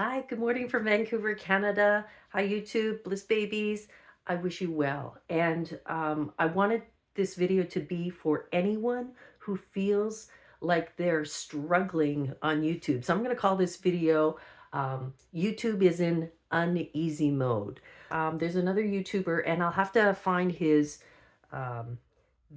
Hi, good morning from Vancouver, Canada. Hi, YouTube, Bliss Babies. I wish you well. And I wanted this video to be for anyone who feels like they're struggling on YouTube. So I'm going to call this video YouTube is in uneasy mode. There's another YouTuber, and I'll have to find his um,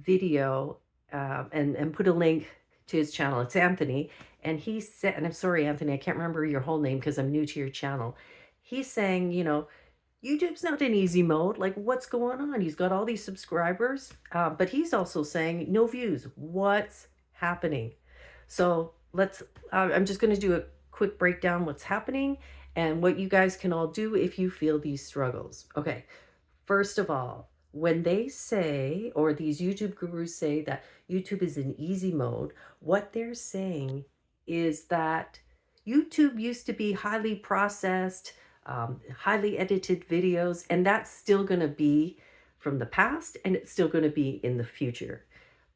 video and put a link to his channel. It's Anthony. And he said, and I'm sorry, Anthony, I can't remember your whole name because I'm new to your channel. He's saying, YouTube's not in easy mode. Like, what's going on? He's got all these subscribers, but he's also saying no views. What's happening? So I'm just going to do a quick breakdown what's happening and what you guys can all do if you feel these struggles. Okay. First of all, when they say, or these YouTube gurus say that YouTube is in easy mode, what they're saying is that YouTube used to be highly processed, highly edited videos, and that's still going to be from the past and it's still going to be in the future.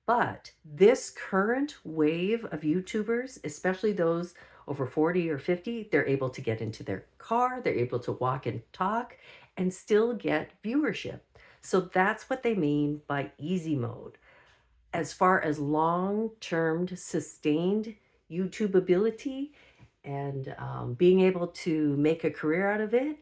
But this current wave of YouTubers, especially those over 40 or 50, they're able to get into their car, they're able to walk and talk and still get viewership. So that's what they mean by easy mode. As far as long-term sustained YouTube ability and being able to make a career out of it,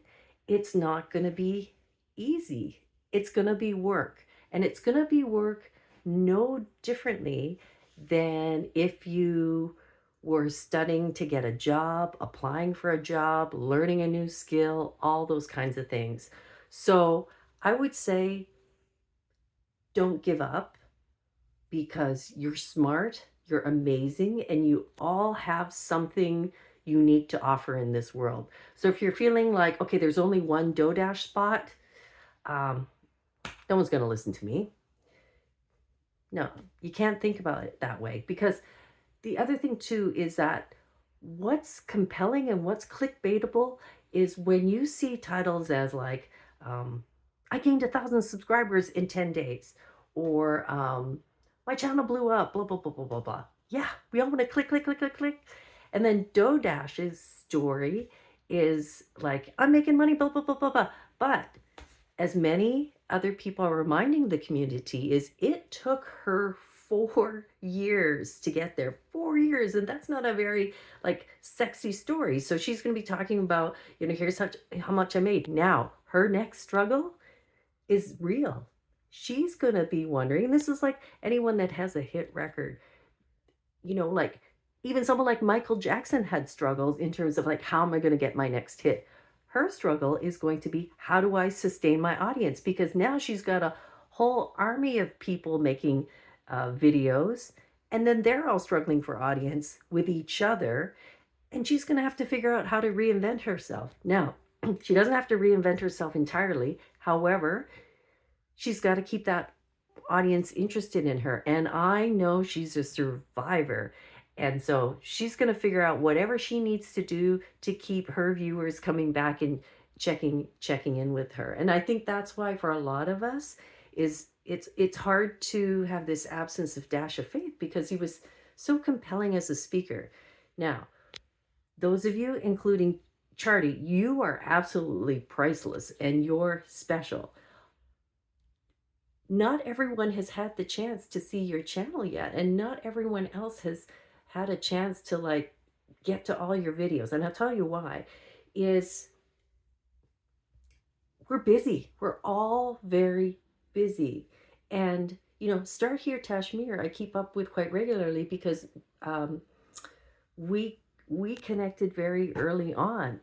it's not going to be easy. It's going to be work. And it's going to be work no differently than if you were studying to get a job, applying for a job, learning a new skill, all those kinds of things. So I would say don't give up because you're smart, you're amazing, and you all have something unique to offer in this world. So if you're feeling like, okay, there's only one Dodash spot, um, no one's going to listen to me. No, you can't think about it that way because the other thing too is that what's compelling and what's clickbaitable is when you see titles as like, I gained 1,000 subscribers in 10 days, or my channel blew up, blah, blah, blah, blah, blah, blah. Yeah, we all want to click, click, click, click, click. And then Dodash's story is like, I'm making money, blah, blah, blah, blah, blah. But as many other people are reminding the community, is it took her 4 years to get there. 4 years, and that's not a very like sexy story. So she's going to be talking about, here's how much I made. Now her next struggle is real. She's going to be wondering, this is like anyone that has a hit record, like even someone like Michael Jackson had struggles in terms of like, how am I going to get my next hit? Her struggle is going to be, how do I sustain my audience? Because now she's got a whole army of people making videos, and then they're all struggling for audience with each other, and she's going to have to figure out how to reinvent herself. Now, she doesn't have to reinvent herself entirely. However, she's got to keep that audience interested in her. And I know she's a survivor. And so she's going to figure out whatever she needs to do to keep her viewers coming back and checking in with her. And I think that's why for a lot of us is it's hard to have this absence of dash of faith because he was so compelling as a speaker. Now, those of you, including Charty, you are absolutely priceless and you're special. Not everyone has had the chance to see your channel yet, and not everyone else has had a chance to like get to all your videos. And I'll tell you why is we're busy. We're all very busy. And Start Here Tashmir I keep up with quite regularly because we connected very early on.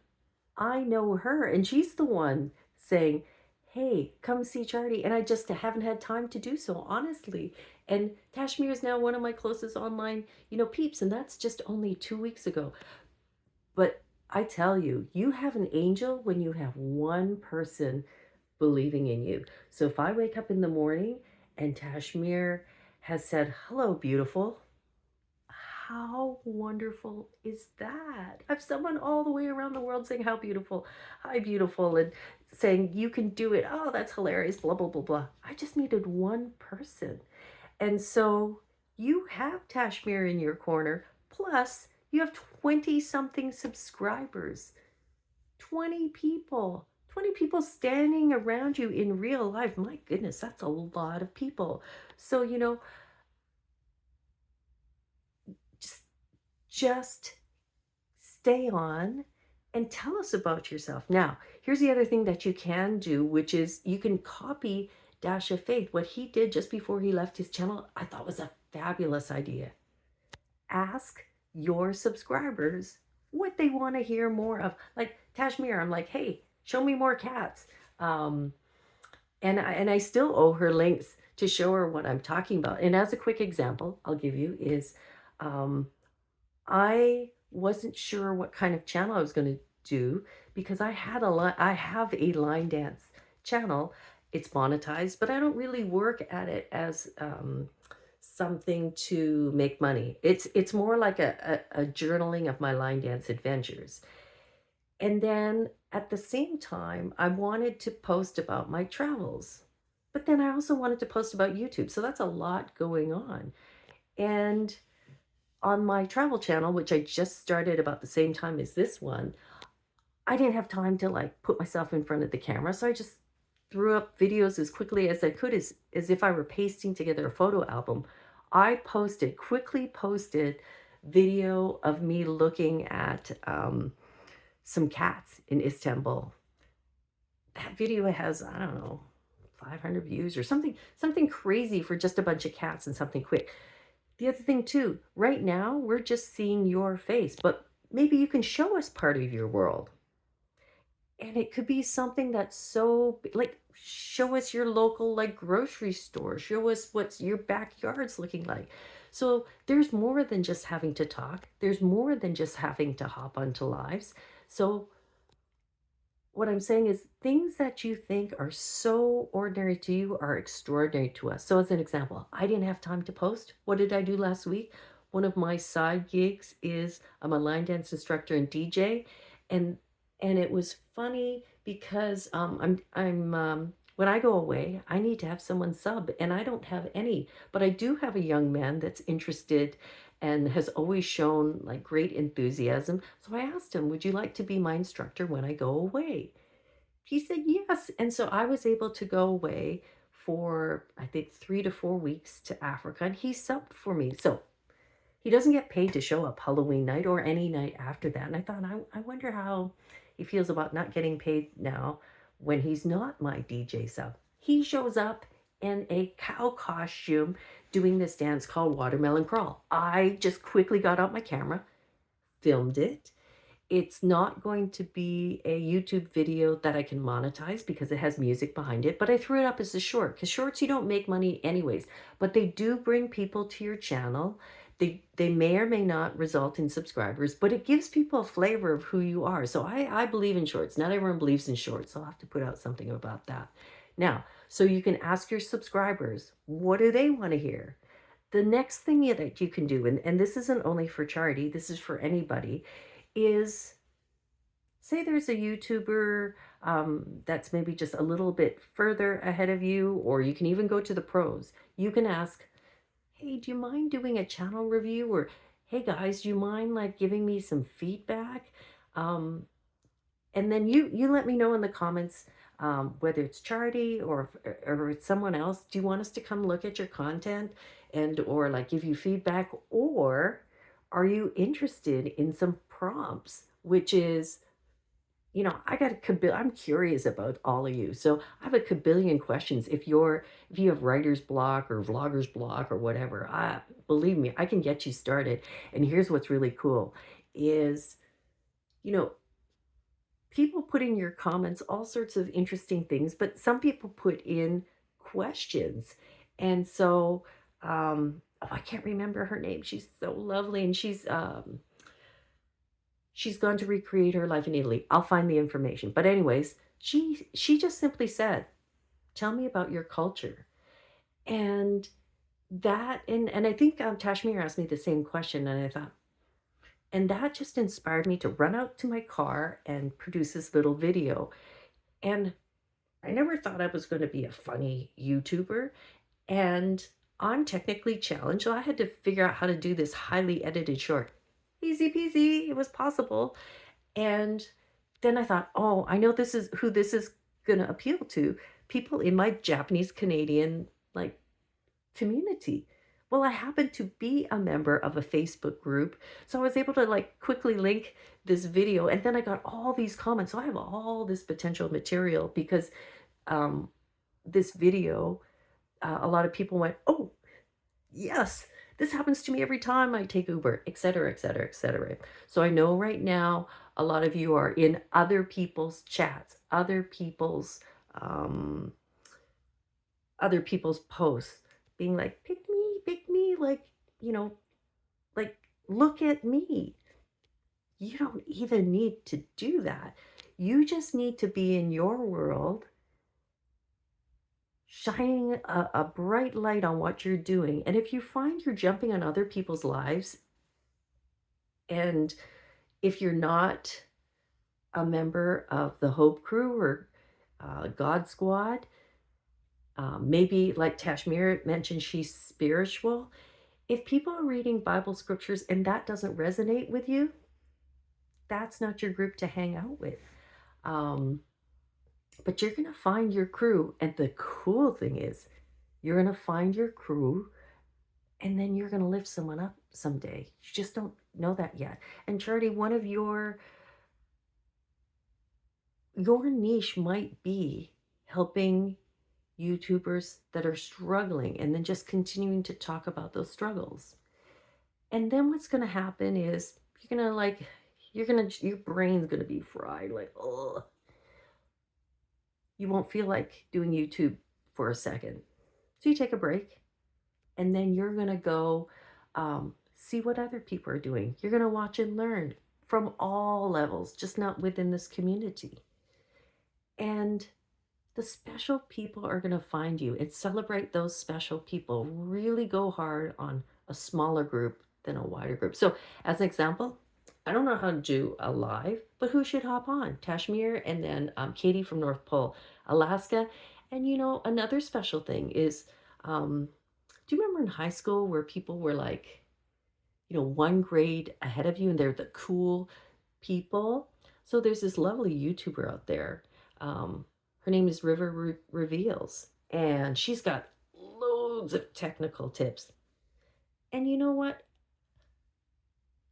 I know her, and she's the one saying, hey, come see Charty. And I just haven't had time to do so, honestly. And Tashmir is now one of my closest online, peeps. And that's just only 2 weeks ago. But I tell you, you have an angel when you have one person believing in you. So if I wake up in the morning and Tashmir has said, hello, beautiful, how wonderful is that? I have someone all the way around the world saying, how beautiful, hi, beautiful, and saying, you can do it. Oh, that's hilarious, blah, blah, blah, blah. I just needed one person. And so you have Tashmir in your corner, plus you have 20 something subscribers. 20 people. 20 people standing around you in real life. My goodness, that's a lot of people. So, just just stay on and tell us about yourself. Now, here's the other thing that you can do, which is you can copy Dash of Faith. What he did just before he left his channel, I thought was a fabulous idea. Ask your subscribers what they want to hear more of. Like Tashmir, I'm like, hey, show me more cats. Um, and I still owe her links to show her what I'm talking about. And as a quick example, I'll give you is um, I wasn't sure what kind of channel I was going to do because I have a line dance channel. It's monetized, but I don't really work at it as something to make money. It's more like a journaling of my line dance adventures. And then at the same time, I wanted to post about my travels. But then I also wanted to post about YouTube. So that's a lot going on. And on my travel channel, which I just started about the same time as this one, I didn't have time to like put myself in front of the camera. So I just threw up videos as quickly as I could, as if I were pasting together a photo album. I quickly posted video of me looking at some cats in Istanbul. That video has, I don't know, 500 views or something crazy for just a bunch of cats and something quick. The other thing too, right now we're just seeing your face, but maybe you can show us part of your world. And it could be something that's so like, show us your local like grocery store, show us what's your backyard's looking like. So there's more than just having to talk. There's more than just having to hop onto lives. So what I'm saying is things that you think are so ordinary to you are extraordinary to us. So as an example, I didn't have time to post. What did I do last week? One of my side gigs is I'm a line dance instructor and DJ, and it was funny because I'm when I go away, I need to have someone sub, and I don't have any, but I do have a young man that's interested and has always shown like great enthusiasm. So I asked him, would you like to be my instructor when I go away? He said yes. And so I was able to go away for, I think, 3 to 4 weeks to Africa, and he subbed for me. So he doesn't get paid to show up Halloween night or any night after that. And I thought, I wonder how he feels about not getting paid now when he's not my DJ sub. He shows up in a cow costume doing this dance called Watermelon Crawl. I just quickly got out my camera, filmed it. It's not going to be a YouTube video that I can monetize because it has music behind it, but I threw it up as a short because shorts you don't make money anyways, but they do bring people to your channel. They may or may not result in subscribers, but it gives people a flavor of who you are. So I believe in shorts. Not everyone believes in shorts, so I'll have to put out something about that. Now, so you can ask your subscribers, what do they want to hear? The next thing that you can do, and this isn't only for charity, this is for anybody, is say there's a YouTuber that's maybe just a little bit further ahead of you, or you can even go to the pros. You can ask, hey, do you mind doing a channel review? Or, hey guys, do you mind like giving me some feedback? And then you let me know in the comments whether it's charity or it's someone else. Do you want us to come look at your content and or like give you feedback, or are you interested in some prompts, which is, I'm curious about all of you. So I have a kabillion questions. If you have writer's block or vlogger's block or whatever, believe me, I can get you started. And here's what's really cool is, you know, people put in your comments all sorts of interesting things, but some people put in questions. And so, oh, I can't remember her name. She's so lovely. And she's gone to recreate her life in Italy. I'll find the information. But anyways, she just simply said, "Tell me about your culture." And and I think Tashmir asked me the same question, and I thought, and that just inspired me to run out to my car and produce this little video. And I never thought I was going to be a funny YouTuber, and I'm technically challenged, so I had to figure out how to do this highly edited short. Easy peasy, it was possible. And then I thought, oh, I know this is who this is going to appeal to, people in my Japanese Canadian like community. Well, I happen to be a member of a Facebook group, so I was able to like quickly link this video, and then I got all these comments. So I have all this potential material because um, this video, a lot of people went, "Oh, yes, this happens to me every time I take Uber," et cetera, et cetera, et cetera. So I know right now a lot of you are in other people's chats, um, other people's posts, being like, pick me, like, you know, like, look at me. You don't even need to do that. You just need to be in your world, shining a bright light on what you're doing. And if you find you're jumping on other people's lives, and if you're not a member of the Hope Crew or God Squad, maybe like Tashmir mentioned, she's spiritual. If people are reading Bible scriptures and that doesn't resonate with you, that's not your group to hang out with. Um, but you're going to find your crew. And the cool thing is, you're going to find your crew and then you're going to lift someone up someday. You just don't know that yet. And Charity, one of your niche might be helping YouTubers that are struggling and then just continuing to talk about those struggles. And then what's going to happen is your brain's going to be fried. Like, oh, you won't feel like doing YouTube for a second. So you take a break and then you're going to go see what other people are doing. You're going to watch and learn from all levels, just not within this community. And the special people are going to find you and celebrate those special people. Really go hard on a smaller group than a wider group. So, as an example, I don't know how to do a live, but who should hop on? Tashmir and then Katie from North Pole, Alaska. And another special thing is, do you remember in high school where people were like, one grade ahead of you and they're the cool people? So there's this lovely YouTuber out there. Her name is Reveals, and she's got loads of technical tips. And you know what?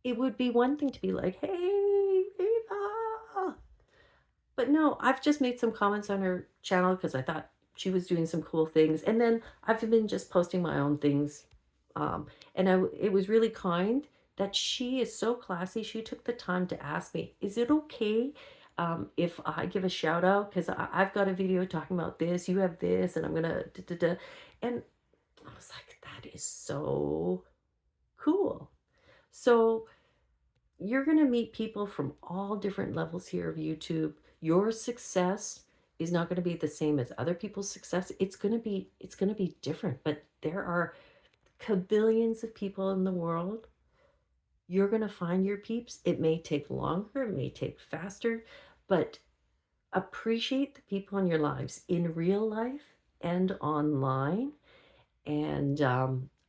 It would be one thing to be like, hey, Ava. But no, I've just made some comments on her channel because I thought she was doing some cool things. And then I've been just posting my own things. It was really kind that she is so classy. She took the time to ask me, is it okay if I give a shout out? Because I've got a video talking about this, you have this, and I'm going to da. And I was like, that is so cool. So you're going to meet people from all different levels here of YouTube. Your success is not going to be the same as other people's success. It's going to be different, but there are kabillions of people in the world. You're going to find your peeps. It may take longer, it may take faster, but appreciate the people in your lives in real life and online. And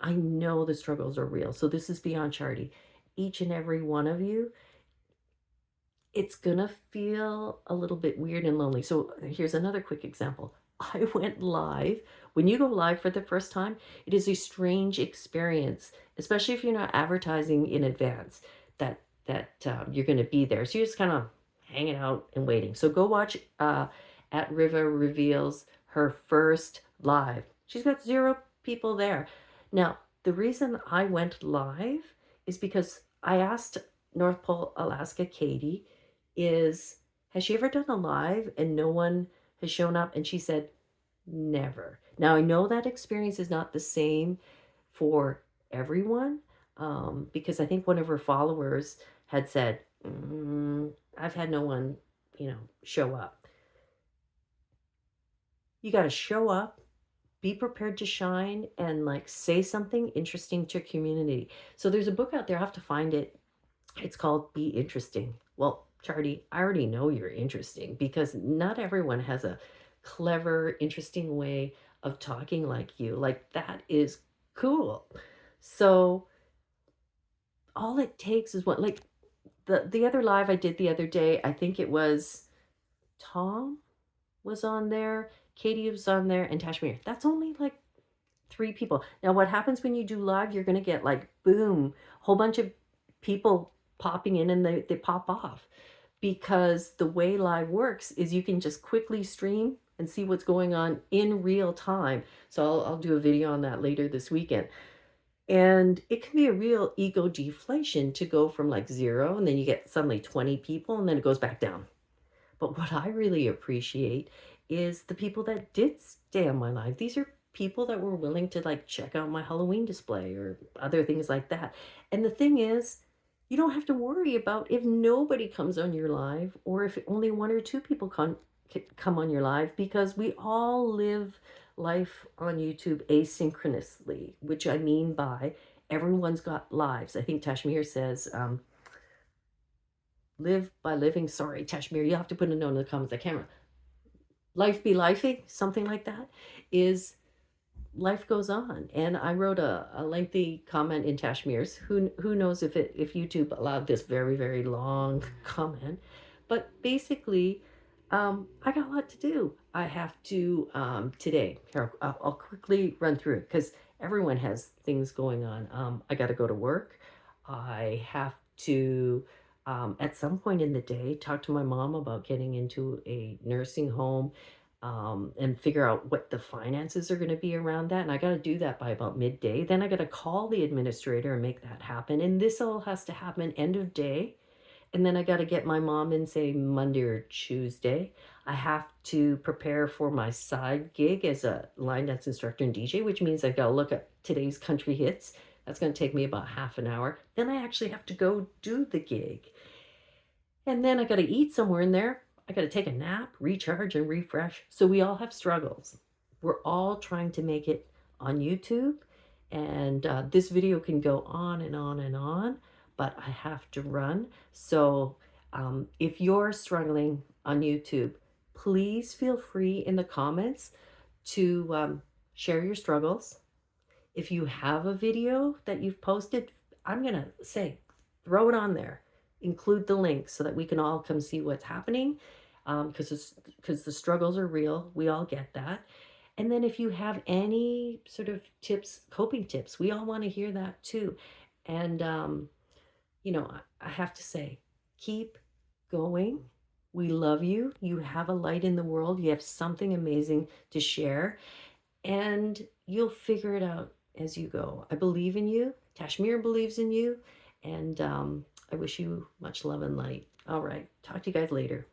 I know the struggles are real. So this is beyond charity. Each and every one of you, it's going to feel a little bit weird and lonely. So here's another quick example. I went live. When you go live for the first time, it is a strange experience, especially if you're not advertising in advance that you're going to be there. So you're just kind of hanging out and waiting. So go watch at Riva Reveals her first live. She's got 0 people there. Now, the reason I went live is because I asked North Pole, Alaska, Katie, has she ever done a live and no one has shown up? And she said, never. Now, I know that experience is not the same for everyone, because I think one of her followers had said, I've had no one, show up. You got to show up, be prepared to shine, and like say something interesting to your community. So there's a book out there, I have to find it. It's called Be Interesting. Well, Charity, I already know you're interesting because not everyone has a clever, interesting way of talking like you. Like, that is cool. So all it takes is the other live I did the other day, I think it was Tom was on there, Katie was on there, and Tashmir. That's only like 3 people. Now, what happens when you do live, you're gonna get like, boom, whole bunch of people popping in and they pop off. Because the way live works is you can just quickly stream and see what's going on in real time. So I'll do a video on that later this weekend. And it can be a real ego deflation to go from like 0 and then you get suddenly 20 people and then it goes back down. But what I really appreciate is the people that did stay on my live. These are people that were willing to like check out my Halloween display or other things like that. And the thing is, you don't have to worry about if nobody comes on your live or if only 1 or 2 people come on your live, because we all live life on YouTube asynchronously, which I mean by everyone's got lives. I think Tashmir says, live by living. Sorry, Tashmir, you have to put a note in the comments. I can't. Life be lifing, something like that. Is life goes on. And I wrote a lengthy comment in Tashmir's. Who knows if YouTube allowed this very, very long comment. But basically, I got a lot to do. I have to, today, here, I'll quickly run through it because everyone has things going on. I got to go to work. I have to, at some point in the day, talk to my mom about getting into a nursing home, and figure out what the finances are going to be around that. And I got to do that by about midday. Then I got to call the administrator and make that happen. And this all has to happen end of day. And then I got to get my mom in, say, Monday or Tuesday. I have to prepare for my side gig as a line dance instructor and DJ, which means I got to look at today's country hits. That's going to take me about half an hour. Then I actually have to go do the gig. And then I got to eat somewhere in there. I got to take a nap, recharge, and refresh. So we all have struggles. We're all trying to make it on YouTube. And this video can go on and on and on, but I have to run. So if you're struggling on YouTube, please feel free in the comments to share your struggles. If you have a video that you've posted, I'm going to say, throw it on there. Include the link so that we can all come see what's happening, because the struggles are real. We all get that. And then if you have any sort of tips, coping tips, we all want to hear that too. And, I have to say, keep going. We love you. You have a light in the world. You have something amazing to share, and you'll figure it out as you go. I believe in you. Tashmir believes in you. And I wish you much love and light. All right. Talk to you guys later.